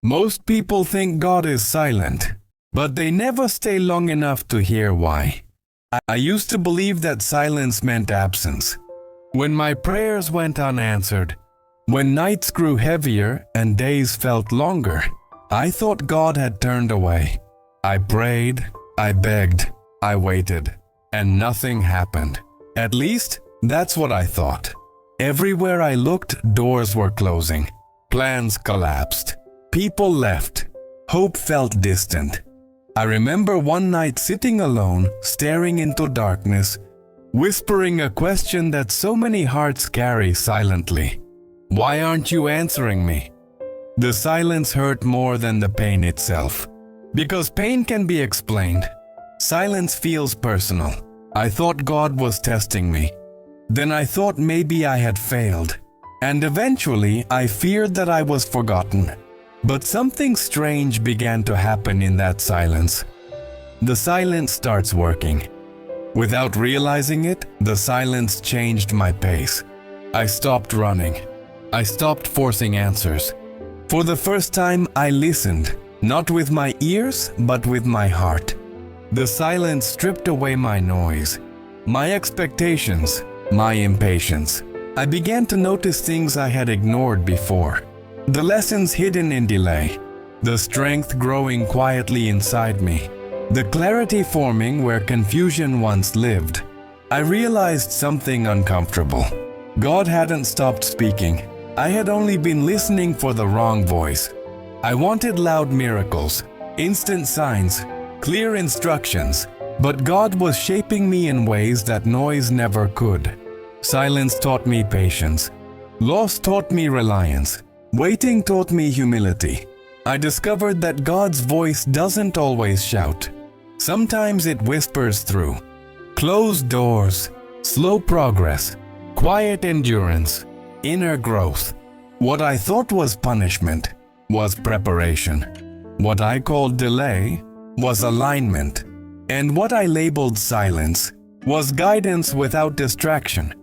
Most people think God is silent, but they never stay long enough to hear why. I used to believe that silence meant absence. When my prayers went unanswered, when nights grew heavier and days felt longer, I thought God had turned away. I prayed, I begged, I waited, and nothing happened. At least, that's what I thought. Everywhere I looked, doors were closing. Plans collapsed. People left. Hope felt distant. I remember one night sitting alone, staring into darkness, whispering a question that so many hearts carry silently. Why aren't you answering me? The silence hurt more than the pain itself. Because pain can be explained. Silence feels personal. I thought God was testing me. Then I thought maybe I had failed. And eventually I feared that I was forgotten. But something strange began to happen in that silence. The silence starts working. Without realizing it, the silence changed my pace. I stopped running. I stopped forcing answers. For the first time, I listened, not with my ears, but with my heart. The silence stripped away my noise, my expectations, my impatience. I began to notice things I had ignored before. The lessons hidden in delay, the strength growing quietly inside me, the clarity forming where confusion once lived. I realized something uncomfortable. God hadn't stopped speaking. I had only been listening for the wrong voice. I wanted loud miracles, instant signs, clear instructions, but God was shaping me in ways that noise never could. Silence taught me patience. Loss taught me reliance. Waiting taught me humility. I discovered that God's voice doesn't always shout. Sometimes it whispers through. Closed doors, slow progress, quiet endurance, inner growth. What I thought was punishment was preparation. What I called delay was alignment. And what I labeled silence was guidance without distraction.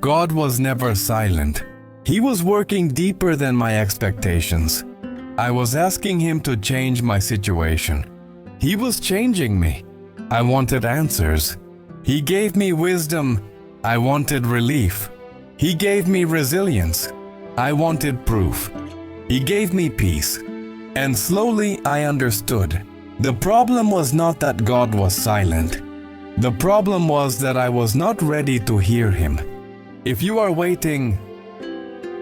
God was never silent. He was working deeper than my expectations. I was asking Him to change my situation. He was changing me. I wanted answers. He gave me wisdom. I wanted relief. He gave me resilience. I wanted proof. He gave me peace. And slowly I understood. The problem was not that God was silent. The problem was that I was not ready to hear Him. If you are waiting,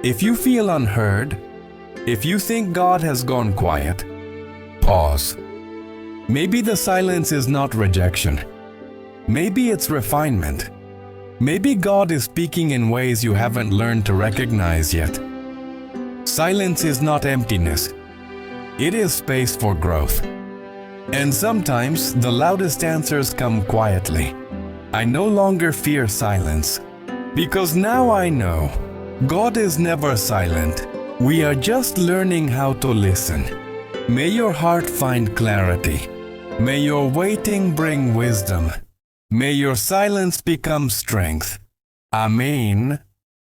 if you feel unheard, if you think God has gone quiet, pause. Maybe the silence is not rejection. Maybe it's refinement. Maybe God is speaking in ways you haven't learned to recognize yet. Silence is not emptiness. It is space for growth. And sometimes the loudest answers come quietly. I no longer fear silence, because now I know God is never silent. We are just learning how to listen. May your heart find clarity. May your waiting bring wisdom. May your silence become strength. Amen.